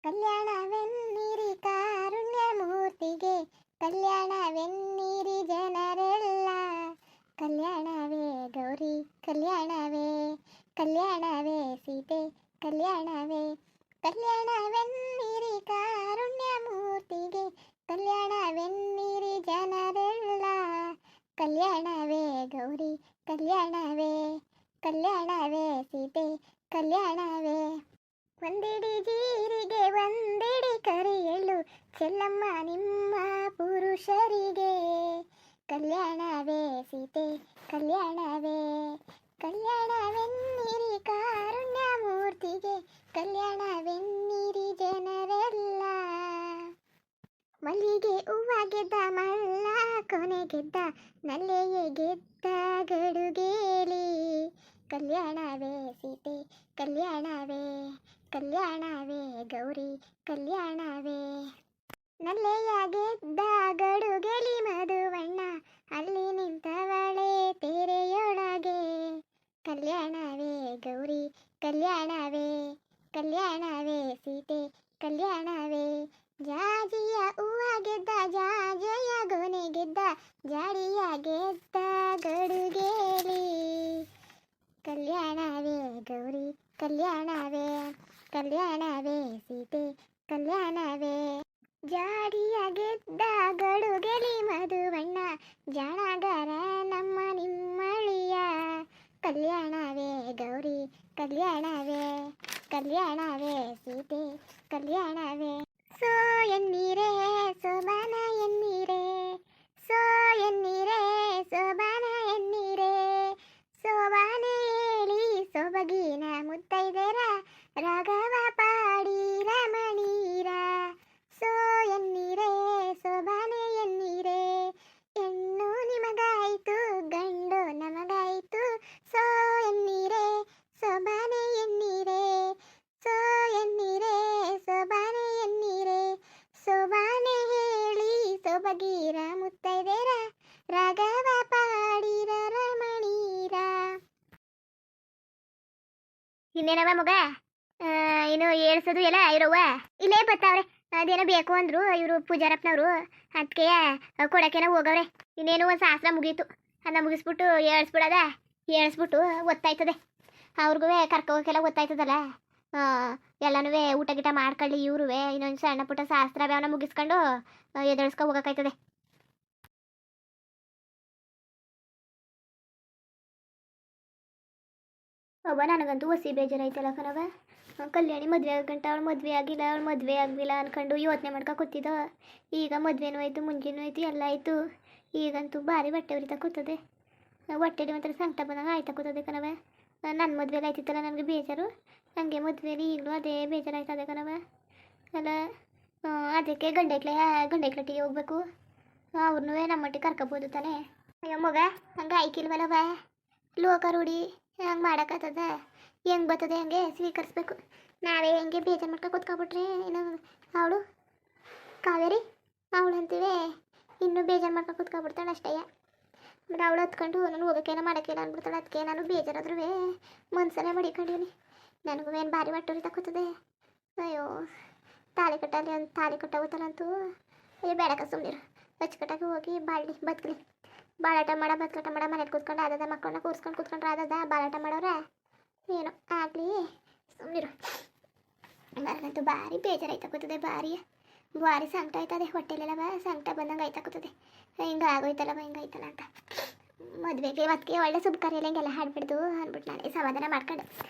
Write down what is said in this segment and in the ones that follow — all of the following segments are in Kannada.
ಕಲ್ಯಾಣವೆನ್ನಿರಿ ಕಾರುಣ್ಯಮೂರ್ತಿಗೆ, ಕಲ್ಯಾಣವೆನ್ನಿರಿ ಜನರೆಲ್ಲ. ಕಲ್ಯಾಣವೇ ಗೌರಿ ಕಲ್ಯಾಣವೇ, ಕಲ್ಯಾಣವೇ ಸೀತೆ ಕಲ್ಯಾಣವೇ. ಕಲ್ಯಾಣವೆನ್ನಿರಿ ಕಾರುಣ್ಯಮೂರ್ತಿಗೆ, ಕಲ್ಯಾಣವೆನ್ನಿರಿ ಜನರೆಲ್ಲ. ಕಲ್ಯಾಣವೇ ಗೌರಿ ಕಲ್ಯಾಣವೇ, ಕಲ್ಯಾಣವೇ ಸೀತೆ ಕಲ್ಯಾಣವೇ. ಒಂದಿಡಿ ಜೀರಿಗೆ ಒಂದಿಡಿ ಕರಿಯಲು, ಚೆಲ್ಲಮ್ಮ ನಿಮ್ಮ ಪುರುಷರಿಗೆ. ಕಲ್ಯಾಣವೇ ಸೀತೆ ಕಲ್ಯಾಣವೇ, ಕಲ್ಯಾಣವೆನ್ನಿರಿ ಕಾರುಣ್ಯಮೂರ್ತಿಗೆ, ಕಲ್ಯಾಣವೆನ್ನಿರಿ ಜನರೆಲ್ಲ. ಮಲ್ಲಿಗೆ ಹೂವ ಗೆದ್ದ ಮಲ್ಲ ಕೊನೆ ಗೆದ್ದ, ನಲ್ಲೆಯೇ ಗೆದ್ದ ಗಡುಗೇಲಿ. ಕಲ್ಯಾಣವೇ ಸೀತೆ ಕಲ್ಯಾಣವೇ, ಕಲ್ಯಾಣವೇ ಗೌರಿ ಕಲ್ಯಾಣವೇ. ನಲ್ಲೆಯ ಗೆದ್ದ ಗಡುಗೆಲಿ ಮಧುವಣ್ಣ, ಅಲ್ಲಿ ನಿಂತವಳೆ ತೆರೆಯೊಳಗೆ. ಕಲ್ಯಾಣವೇ ಗೌರಿ ಕಲ್ಯಾಣವೇ, ಕಲ್ಯಾಣವೇ ಸೀತೆ ಕಲ್ಯಾಣವೇ. ಜಾಜಿಯ ಹೂವ ಗೆದ್ದ ಜಾಜಯ ಗೊನೆ ಗೆದ್ದ, ಜಾಡಿಯ ಗೆದ್ದ ಗಡುಗೇಲಿ. ಕಲ್ಯಾಣವೇ ಗೌರಿ ಕಲ್ಯಾಣವೇ, ಕಲ್ಯಾಣವೇ ಸೀತೆ ಕಲ್ಯಾಣವೇ. ಜಾಡಿಯ ಗೆದ್ದ ಗಡುಗೆಲಿ ಮಧುವಣ್ಣ, ಜಾಣಗಾರ ನಮ್ಮ ನಿಮ್ಮಳಿಯ. ಕಲ್ಯಾಣವೇ ಗೌರಿ ಕಲ್ಯಾಣವೇ, ಕಲ್ಯಾಣವೇ ಸೀತೆ ಕಲ್ಯಾಣವೇ. ಸೋ ಎನ್ನೀರೇ ಸೋಬಾನ ಎನ್ನೀರೇ, ಸೋ ಎನ್ನೀರೇ ಸೋಬಾನ ಎನ್ನೀರೇ. ಸೋಬಾನೆ ಹೇಳಿ ಸೊಬಗಿನ ಮುತ್ತೈದೆರ, ರಾಘವ ಪಾಡಿ ರಮಣೀರ. ಸೋ ಎನ್ನೀರೇ ಸೋಬಾನೆ ಎನ್ನೀರೇ, ಹೆಣ್ಣು ನಿಮಗಾಯಿತು ಗಂಡು ನಮಗಾಯಿತು. ಸೋ ಎನ್ನೀರೇ ಸೋಬಾನೆ ಎನ್ನೀರೇ, ಸೋ ಎನ್ನೀರೇ ಸೋಬಾನೆ ಎನ್ನೀರೇ. ಸೋಬಾನೆ ಹೇಳಿ ಸೊಬಗಿರ ಮುತ್ತೈದೆರ, ರಾಘವ ಪಾಡಿರ ರಮಣೀರ. ಇನ್ನೇನವ ಮಗ, ಇನ್ನು ಏಳ್ಸೋದು ಎಲ್ಲ ಇರೋವ ಇಲ್ಲೇ ಬರ್ತಾವ್ರೆ. ಅದೇನೋ ಬೇಕು ಅಂದ್ರು ಇವರು ಪೂಜಾರಪ್ಪನವರು, ಅದಕ್ಕೆ ಕೊಡಕೇನೋ ಹೋಗವ್ರೆ. ಇನ್ನೇನು ಒಂದು ಶಾಸ್ತ್ರ ಮುಗೀತು, ಅದನ್ನ ಮುಗಿಸ್ಬಿಟ್ಟು ಏಳ್ಸ್ಬಿಡದ, ಏಳ್ಸ್ಬಿಟ್ಟು ಒತ್ತಾಯ್ತದೆ. ಅವ್ರಿಗೂ ಕರ್ಕೋಕೆಲ್ಲ ಗೊತ್ತಾಯ್ತದಲ್ಲ. ಎಲ್ಲನೂ ಊಟ ಗೀಟ ಮಾಡ್ಕೊಳ್ಳಿ ಇವ್ರು. ಇನ್ನೊಂದು ಸಣ್ಣ ಪುಟ್ಟ ಶಾಸ್ತ್ರ ಅವನ್ನ ಮುಗಿಸ್ಕೊಂಡು ಎದಳ್ಸ್ಕೊ ಹೋಗೋಕ್ಕಾಯ್ತದೆ. ಅವ್ವ ನನಗಂತೂ ಹೊಸಿ ಬೇಜಾರಾಯ್ತಲ್ಲ ಕಣವ. ಕಲ್ಯಾಣಿ ಮದುವೆ ಆಗಂಟ ಅವಳು ಮದುವೆ ಆಗಿಲ್ಲ ಅನ್ಕೊಂಡು ಯೋಚನೆ ಮಾಡ್ಕೊ ಕೂತಿದ್ದ. ಈಗ ಮದುವೆನೂ ಆಯಿತು, ಮುಂಜಾನೂ ಆಯಿತು, ಎಲ್ಲ ಆಯಿತು. ಈಗಂತೂ ಭಾರಿ ಹೊಟ್ಟೆ ಉರಿತಾ ಕೂತದೆ. ಹೊಟ್ಟೆಲಿ ಒಂಥರ ಸಂಕಟ ಬಂದಂಗೆ ಆಯ್ತಾ ಕೂತದೆ ಕಣವ. ನನ್ನ ಮದುವೆಲಿ ಆಯ್ತಿತ್ತಲ್ಲ ನನಗೆ ಬೇಜಾರು, ನನಗೆ ಮದುವೆಲಿ ಈಗಲೂ ಅದೇ ಬೇಜಾರಾಯ್ತದೆ ಕಣವ. ಅಲ್ಲ ಅದಕ್ಕೆ ಗಂಡೈಕ್ಲಟ್ಟಿಗೆ ಹೋಗ್ಬೇಕು. ಅವ್ರನ್ನೂ ನಮ್ಮಟ್ಟಿಗೆ ಕರ್ಕೋಬೋದು ತಾನೆ. ಅಯ್ಯೋ ಮಗ, ಹಂಗೆ ಆಯ್ಕಿಲ್ವಲ್ಲವ. ಲೋಕ ರೂಢಿ ಹಂಗೆ ಮಾಡೋಕ್ಕಾಗ್ತದ? ಹೆಂಗೆ ಬರ್ತದೆ ಹಂಗೆ ಸ್ವೀಕರಿಸ್ಬೇಕು. ನಾವೇ ಹೆಂಗೆ ಬೇಜಾರು ಮಾಡ್ಕೊ ಕೂತ್ಕೊಬಿಟ್ರೆ ಇನ್ನು ಅವಳು ಕಾವೇರಿ ಅವಳು ಅಂತೀವಿ ಇನ್ನೂ ಬೇಜಾರು ಮಾಡ್ಕೊ ಕೂತ್ಕೊಬಿಡ್ತಾಳೆ ಅಷ್ಟೇ. ಮತ್ತು ಅವಳು ಹತ್ಕೊಂಡು ನಾನು ಹೋಗೋಕ್ಕೇನೋ ಮಾಡೋಕ್ಕೇನೋ ಅಂದ್ಬಿಡ್ತಾಳೆ. ಅದಕ್ಕೆ ನಾನು ಬೇಜಾರಾದ್ರೂ ಮನ್ಸನ್ನೇ ಮಡಿಕೊಂಡಿವ್ನಿ. ನನಗೂ ಏನು ಭಾರಿ ಹೊಟ್ಟೆ ತಕ್ಕೋತದೆ. ಅಯ್ಯೋ ತಾಳಿ ಕಟ್ಟಾಗುತ್ತಲ್ಲಂತೂ ಅಯ್ಯೋ ಬೇಡಕ ಸುಮ್ಮನಿರು. ಅಚ್ಚುಕಟ್ಟಾಗಿ ಹೋಗಿ ಬದುಕಲಿ. ಬಾಳಾಟ ಮಾಡ ಮನೇಲಿ ಕೂತ್ಕೊಂಡು ಆದದ, ಮಕ್ಕಳನ್ನ ಕೂರಿಸ್ಕೊಂಡು ಕೂತ್ಕೊಂಡ್ರೆ ಆದದ. ಬಾಳಾಟ ಮಾಡೋರೆ ಏನೋ ಆಗಲಿ ಸುಮ್ಮನಿರು. ನನಗಂತೂ ಭಾರಿ ಬೇಜಾರಾಯ್ತಾ ಕೂತದೆ. ಭಾರಿ ಸಂಕಟ ಆಯ್ತದೆ. ಹೊಟ್ಟೆಲೆಲ್ಲವ ಸಂಕಟ ಬಂದಂಗೆ ಆಯ್ತಾ ಕೂತದೆ. ಹಿಂಗೆ ಆಗೋಯ್ತಲ್ಲವ ಹಿಂಗಾಯ್ತಲ್ಲ ಅಂತ. ಮದುವೆಗೆ ಇವತ್ತಿಗೆ ಒಳ್ಳೆ ಶುಭ ಕಾರ್ಯ ಹಿಂಗೆಲ್ಲ ಹಾಡ್ಬಿಡ್ದು ಅಂದ್ಬಿಟ್ಟು ನಾನೇ ಸಮಾಧಾನ ಮಾಡ್ಕೊಂಡು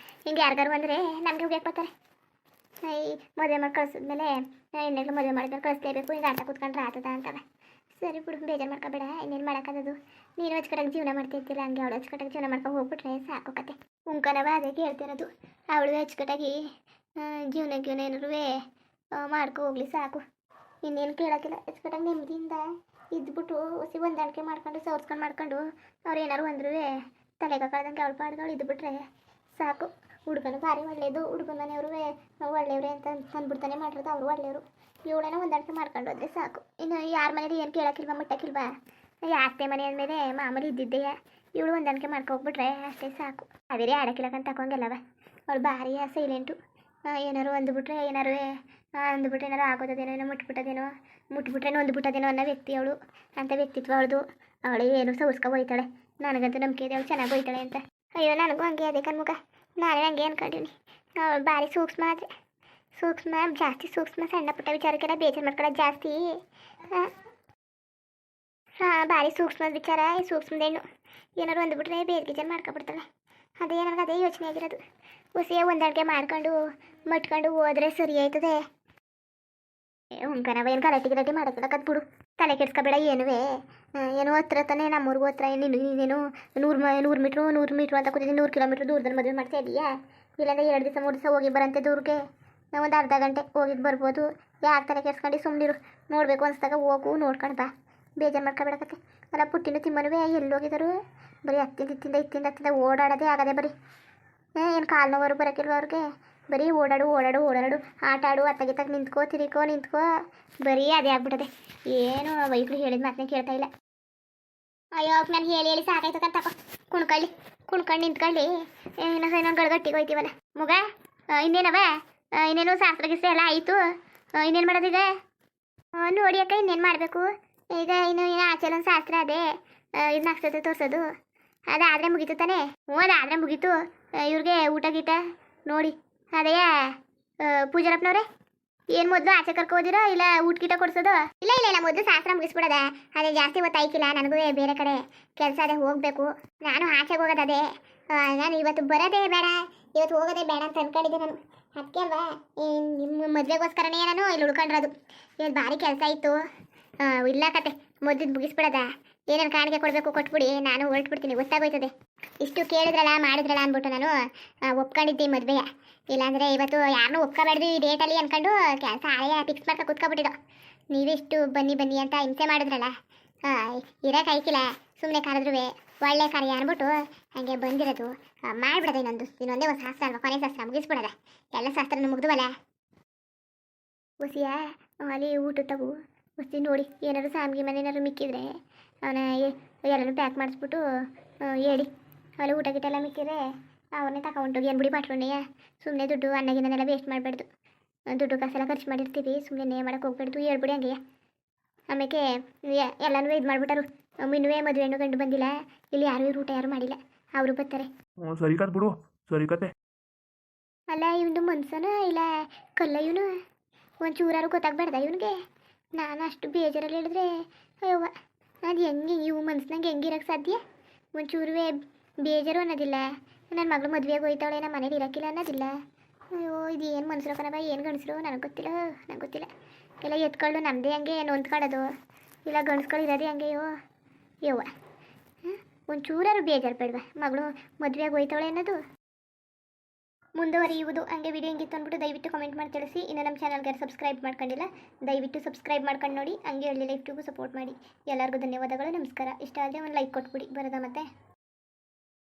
ಹಿಂಗೆ ಯಾರಿಗಾರು ಬಂದರೆ ನಮಗೆ ಹೋಗ್ಬೇಕು ಬರ್ತಾರೆ. ಈ ಮದುವೆ ಮಾಡಿ ಕಳಿಸಿದ್ಮೇಲೆ ಹೆಣ್ಣೆಗಳು ಮದುವೆ ಮಾಡಿದ್ರೆ ಕಳಿಸ್ಲೇಬೇಕು, ಹಿಂಗೆ ಆಟ ಕೂತ್ಕೊಂಡ್ರೆ ಆತದ ಅಂತವೆ. ಸರಿ ಬಿಡು, ಬೇಜಾರು ಮಾಡ್ಕೊಬೇಡ. ಇನ್ನೇನು ಮಾಡೋಕ್ಕದು. ನೀನು ಅಚ್ಚುಕಟ್ಟಾಗಿ ಜೀವನ ಮಾಡ್ತಿರ್ತಿಲ್ಲ, ಹಂಗೆ ಅವಳು ಅಚ್ಚುಕಟ್ಟಾಗಿ ಜೀವನ ಮಾಡ್ಕೊಂಡು ಹೋಗ್ಬಿಟ್ರೆ ಸಾಕು ಕತೆ. ಉಂಕನವ ಅದೇ ಕೇಳ್ತಿರೋದು. ಅವಳು ಅಚ್ಚುಕಟ್ಟಾಗಿ ಜೀವನ ಏನಾರು ಮಾಡ್ಕೊ ಹೋಗ್ಲಿ ಸಾಕು. ಇನ್ನೇನು ಕೇಳೋಕ್ಕಿಲ್ಲ. ಅಚ್ಚುಕಟ್ಟಾಗಿ ನೆಮ್ಮದಿಯಿಂದ ಇದ್ಬಿಟ್ಟು ಹೊಸಿ ಹೊಂದಾಣಿಕೆ ಮಾಡ್ಕೊಂಡು ಸವರ್ಸ್ಕೊಂಡು ಮಾಡ್ಕೊಂಡು ಅವ್ರು ಏನಾರು ಅಂದ್ರೂ ತಲೆಗೆ ಕಳ್ದಂಗೆ ಅವಳು ಪಾಡ್ಗಳು ಇದ್ಬಿಟ್ರೆ ಸಾಕು. ಹುಡುಗನು ಭಾರಿ ಒಳ್ಳೆಯದು. ಹುಡುಗನ ಮನೆಯವರು ಒಳ್ಳೆಯವ್ರೆ ಅಂತ ಅಂದ್ಬಿಡ್ತಾನೆ ಮಾಡಿರೋದು. ಅವರು ಒಳ್ಳೆಯವರು. ಇವಳನ್ನ ಹೊಂದಾಣಿಕೆ ಮಾಡ್ಕೊಂಡು ಹೋದ್ರೆ ಸಾಕು. ಇನ್ನು ಯಾರ ಮನೇಲಿ ಏನು ಕೇಳೋಕ್ಕಿಲ್ವ ಮುಟ್ಟಕ್ಕಿಲ್ವಾ? ಯಾಸ್ತೆ ಮನೆ ಅಂದಮೇಲೆ ಮಾಮೂಲಿ ಇದ್ದಿದ್ದೆಯ. ಇವಳು ಹೊಂದಾಣಿಕೆ ಮಾಡ್ಕೊಬಿಟ್ರೆ ಅಷ್ಟೇ ಸಾಕು. ಅವೇರೇ ಆಡೋಕ್ಕಿಲ್ಲಕಂತ ತಕೊಂಗೆಲ್ಲವ. ಅವಳು ಭಾರಿ ಸೈಲೆಂಟು. ಏನಾರು ಅಂದ್ಬಿಟ್ರೆ ಏನಾರು ಅಂದ್ಬಿಟ್ರೆ ಏನಾರು ಆಗೋದೇನೋ ಏನೋ ಮುಟ್ಬಿಟ್ರೇನೋ ಅಂದ್ಬಿಟ್ಟದೇನೋ ಅನ್ನೋ ವ್ಯಕ್ತಿ ಅವಳು. ಅಂಥ ವ್ಯಕ್ತಿತ್ವ ಅವಳದು. ಅವಳು ಏನು ಸೌಸ್ಕೊ ಹೋಯ್ತಾಳೆ. ನನಗಂತೂ ನಂಬಿಕೆ ಇದೆ ಅವಳು ಚೆನ್ನಾಗಿ ಹೋಯ್ತಾಳೆ ಅಂತ. ಅಯ್ಯೋ ನನಗೂ ಹಂಗೆ ಅದೇ ಕಣ್ಮುಖ. ನಾನೇ ಹಂಗೆ ಅನ್ಕೊಂಡಿನಿ. ಅವಳು ಭಾರಿ ಸೂಕ್ಷ್ಮ ಆದರೆ ಜಾಸ್ತಿ ಸೂಕ್ಷ್ಮ. ಸಣ್ಣ ಪುಟ್ಟ ವಿಚಾರಕ್ಕೆಲ್ಲ ಬೇಜಾರು ಮಾಡ್ಕೊಳ್ಳೋದು ಜಾಸ್ತಿ. ಭಾರಿ ಸೂಕ್ಷ್ಮ ವಿಚಾರ. ಈ ಸೂಕ್ಷ್ಮದೇನು ಏನಾರು ಅಂದ್ಬಿಟ್ರೆ ಬೇರೆ ಮಾಡ್ಕೊಬಿಡ್ತಾಳೆ. ಅದೇ ನನಗೆ ಅದೇ ಯೋಚನೆ ಆಗಿರೋದು. ಹುಸಿಯ ಹೊಂದಾಣಿಕೆ ಮಾಡ್ಕೊಂಡು ಮಟ್ಕೊಂಡು ಹೋದ್ರೆ ಸರಿ ಆಯ್ತದೆ. ಉಂಕನವ ಏನು ಗಲಾಟೆ ಮಾಡೋಕ್ಕಿಲ್ಲಕದ್ ಬಿಡು. ತಲೆ ಕೆಡ್ಸ್ಕೊಬೇಡ. ಏನೋ ಹತ್ರ ತಾನೇ ನಮ್ಮೂರಿಗೂ ಹತ್ರ. ನೀನೇನು 100 ಮೀಟ್ರು ಅಂತ ಕೂತಿದ್ದೀನಿ. 100 ಕಿಲೋಮೀಟ್ರ್ ದೂರದಲ್ಲಿ ಮದುವೆ ಮಾಡ್ತಾ ಇದೀಯಾ? ಇಲ್ಲಾಂದ್ರೆ 2 ದಿವಸ 3 ದಿವಸ ಹೋಗಿ ಬರಂತೆ ದೂರಿಗೆ. ಒಂದು ಅರ್ಧ ಗಂಟೆ ಹೋಗಿದ್ದು ಬರ್ಬೋದು. ಯಾಕೆ ತಲೆ ಕೆಡ್ಸ್ಕೊಂಡು ಸುಮ್ಮನಿರು. ನೋಡಬೇಕು ಅನ್ಸ್ದಾಗ ಹೋಗು, ನೋಡ್ಕೊಂಡು ಬಾ. ಬೇಜಾರು ಮಾಡ್ಕೊಬೇಡಕತ್ತೆ. ಅಲ್ಲ ಪುಟ್ಟಿನ ತಿಮ್ಮನುವೆ ಎಲ್ಲಿ ಹೋಗಿದ್ರು? ಬರೀ ಹತ್ತಿಂದ ಓಡಾಡೋದೇ ಆಗದೆ. ಬರೀ ಏನು ಕಾಲು ನೋವರು ಬರೋಕ್ಕಿಲ್ವ ಅವ್ರಿಗೆ? ಬರೀ ಓಡಾಡು ಆಟ ಆಡು, ಅತ್ತಗಿತ್ತಾಗ ನಿಂತ್ಕೋ. ಬರೀ ಅದೇ ಆಗ್ಬಿಟ್ಟದೆ. ಏನು ವೈಕ್ಳು ಹೇಳಿದ ಮಾತನ್ನ ಕೇಳ್ತಾ ಇಲ್ಲ. ಅಯ್ಯೋ ನಾನು ಹೇಳಿ ಸಾಕಾಯ್ತಕ್ಕ. ತಕೋ ಕುಣ್ಕೊಂಡು ನಿಂತ್ಕೊಳ್ಳಿ. ಇನ್ನೊಂದು ಗಟ್ಟಿಗೆ ಹೋಯ್ತೀವಲ್ಲ ಮಗ. ಇನ್ನೇನು ಶಾಸ್ತ್ರ ಗಿಸ್ತ್ರ ಎಲ್ಲ ಆಯಿತು. ಇನ್ನೇನು ಮಾಡೋದೀಗ? ನೋಡಿ ಅಕ್ಕ, ಇನ್ನೇನು ಮಾಡಬೇಕು ಈಗ? ಇನ್ನು ಆಚೆಲೊಂದು ಶಾಸ್ತ್ರ ಅದೇ. ಇದು ನಕ್ಷತ್ರ ತೋರಿಸೋದು ಅದಾದರೆ ಮುಗೀತು ತಾನೇ? ಅದಾದರೆ ಮುಗೀತು. ಇವ್ರಿಗೆ ಊಟ ಗೀಟ ನೋಡಿ. ಅದೇ ಪೂಜಾರಪ್ಪನವ್ರೆ, ಏನು ಮೊದಲು ಆಚೆ ಕರ್ಕೋದಿರೋ ಇಲ್ಲ ಊಟ ಗೀಟ ಕೊಡ್ಸೋದು? ಇಲ್ಲ ಮೊದಲು ಶಾಸ್ತ್ರ ಮುಗಿಸ್ಬಿಡೋದ. ಅದೇ ಜಾಸ್ತಿ ಗೊತ್ತಾಯ್ಕಿಲ್ಲ ನನಗೂ. ಬೇರೆ ಕಡೆ ಕೆಲಸ ಅದೇ ಹೋಗಬೇಕು. ನಾನು ಆಚೆಗೆ ಹೋಗೋದದೇ. ನಾನು ಇವತ್ತು ಬರೋದೇ ಬೇಡ, ಇವತ್ತು ಹೋಗೋದೇ ಬೇಡ ಅಂತ ಅನ್ಕೊಂಡಿದ್ದೆ ನಾನು. ಅದಕ್ಕೆ ಅಲ್ವಾ ನಿಮ್ಮ ಮದುವೆಗೋಸ್ಕರನೇ ನಾನು ಇಲ್ಲಿ ಉಳ್ಕೊಂಡಿರೋದು. ಇವತ್ತು ಭಾರಿ ಕೆಲಸ ಇತ್ತು. ಇಲ್ಲ ಕತೆ, ಮೊದಲು ಮುಗಿಸ್ಬಿಡೋದ. ಏನೇನು ಕಾಣಿಕೆ ಕೊಡಬೇಕು ಕೊಟ್ಬಿಡಿ, ನಾನು ಹೊರಟ್ಬಿಡ್ತೀನಿ. ಗೊತ್ತಾಗೋಯ್ತದೆ. ಇಷ್ಟು ಕೇಳಿದ್ರಲ್ಲ ಮಾಡಿದ್ರಲ್ಲ ಅಂದ್ಬಿಟ್ಟು ನಾನು ಒಪ್ಕೊಂಡಿದ್ದೆ ಮದುವೆಯ. ಇಲ್ಲಾಂದರೆ ಇವತ್ತು ಯಾರನ್ನೂ ಒಪ್ಕೋಬಾರ್ದು ಈ ಡೇಟಲ್ಲಿ ಅಂದ್ಕೊಂಡು ಕೆಲಸ ಹಳೆಯ ಫಿಕ್ಸ್ ಮಾಡ್ಕೊ ಕೂತ್ಕೊಬಿಟ್ಟಿದ್ದು. ನೀವಿಷ್ಟು ಬನ್ನಿ ಅಂತ ಹಿಂಸೆ ಮಾಡಿದ್ರಲ್ಲ, ಇರೋಕ್ಕಾಯ್ಕಿಲ್ಲ. ಸುಮ್ಮನೆ ಕರೆದ್ರೂ ಒಳ್ಳೆ ಕಾರ್ಯ ಅಂದ್ಬಿಟ್ಟು ಹಾಗೆ ಬಂದಿರೋದು. ಮಾಡಿಬಿಡೋದು. ಇನ್ನೊಂದೇ ಒಂದು ಶಾಸ್ತ್ರ ಅಲ್ವಾ, ಕೊನೆ ಶಾಸ್ತ್ರ ಮುಗಿಸ್ಬಿಡೋದ. ಎಲ್ಲ ಶಾಸ್ತ್ರನೂ ಮುಗ್ದುವಲ್ಲ. ಹುಸಿಯ ಅಲ್ಲಿ ಊಟ ತಗೋ. ಹುಸಿ ನೋಡಿ ಏನಾದ್ರು ಸಾಮಿಗೆ ಮನೇನಾದ್ರು ಮಿಕ್ಕಿದ್ರೆ ಅವನ ಎಲ್ಲನೂ ಪ್ಯಾಕ್ ಮಾಡಿಸ್ಬಿಟ್ಟು ಹೇಳಿ. ಅಲ್ಲಿ ಊಟ ಗಿಟ ಎಲ್ಲ ಮಿಕ್ಕಿದ್ರೆ ಅವನ್ನೇ ತಗೊಂಡೋಗಿ ಏನು ಬಿಡಿ ಮಾಡ್ಕೊಂಡೆಯ. ಸುಮ್ಮನೆ ದುಡ್ಡು ಅನ್ನಗಿನ್ನೆಲ್ಲ ವೇಸ್ಟ್ ಮಾಡಬಾರ್ದು. ದುಡ್ಡು ಕಾಸೆಲ್ಲ ಖರ್ಚು ಮಾಡಿರ್ತೀವಿ. ಸುಮ್ಮನೆ ಮಾಡೋಕ್ಕೆ ಹೋಗ್ಬಾರ್ದು. ಹೇಳ್ಬಿಡಿ ಹಂಗೆ. ಆಮೇಲೆ ಎಲ್ಲನೂ ಇದು ಮಾಡಿಬಿಟ್ಟರು. ಮಿನ್ನುವೆ ಮದುವೆ ಹೆಣ್ಣು ಗಂಡು ಬಂದಿಲ್ಲ. ಇಲ್ಲಿ ಯಾರು ಊಟ ಯಾರು ಮಾಡಿಲ್ಲ. ಅವರು ಬರ್ತಾರೆ. ಸರಿ ಕತ್ ಬಿಡು, ಸರಿ ಕತೆ. ಅಲ್ಲ ಇವನು ಮನ್ಸನ ಇಲ್ಲ ಕಲ್ಲ? ಇವನು ಒಂಚೂರಾರು ಗೊತ್ತಾಗ್ಬಾರ್ದ ಇವನಿಗೆ? ನಾನು ಅಷ್ಟು ಬೇಜಾರಲ್ಲಿ ಹೇಳಿದ್ರೆ ಅಯ್ಯವ್ವ, ಅದು ಹೆಂಗೆ ಇವು ಮನ್ಸಿನಂಗೆ ಹೆಂಗಿರೋಕ್ಕೆ ಸಾಧ್ಯ? ಒಂಚೂರುವೆ ಬೇಜಾರು ಅನ್ನೋದಿಲ್ಲ. ನನ್ನ ಮಗಳು ಮದುವೆಗೆ ಹೋಯ್ತಾವಳೆ, ನಮ್ಮ ಮನೇಲಿ ಇರೋಕ್ಕಿಲ್ಲ ಅನ್ನೋದಿಲ್ಲ. ಅಯ್ಯೋ ಇದು ಏನು ಮನ್ಸರು ಕಣವ, ಏನು ಗಂಡಸರು? ನನಗೆ ಗೊತ್ತಿಲ್ಲ. ಎಲ್ಲ ಎತ್ಕೊಂಡು ನಮ್ಮದೇ ಹಂಗೆ ನೊಂದ್ಕೊಳ್ಳೋದು. ಇಲ್ಲ ಗಂಡಸ್ಗಳು ಇರೋದೇ ಹಂಗೆ. ಯವ್ವ ಒಂಚೂರಾರು ಬೇಜಾರು ಬೇಡವಾ? ಮಗಳು ಮದುವೆಗೆ ಹೋಯ್ತಾವಳೆ ಅನ್ನೋದು. ಮುಂದುವರಿಯುವುದು. ಹಂಗೆ ವಿಡಿಯೋ ಹಿಂಗಿತ್ತು ಅಂದ್ಬಿಟ್ಟು ದಯವಿಟ್ಟು ಕಮೆಂಟ್ ಮಾಡಿ ತಿಳಿಸಿ. ಇನ್ನು ನಮ್ಮ ಚಾನಲ್ಗೆ ಸಬ್ಸ್ಕ್ರೈಬ್ ಮಾಡ್ಕೊಂಡಿಲ್ಲ, ದಯವಿಟ್ಟು ಸಬ್ಸ್ಕ್ರೈಬ್ ಮಾಡ್ಕೊಂಡು ನೋಡಿ. ಹಂಗೆ ಹಳ್ಳಿ ಲೈಫ್ಟಿಗೂ ಸಪೋರ್ಟ್ ಮಾಡಿ. ಎಲ್ಲರಿಗೂ ಧನ್ಯವಾದಗಳು, ನಮಸ್ಕಾರ. ಇಷ್ಟ ಆದರೆ ಒಂದು ಲೈಕ್ ಕೊಟ್ಬಿಡಿ. ಬರೋದಾ ಮತ್ತೆ?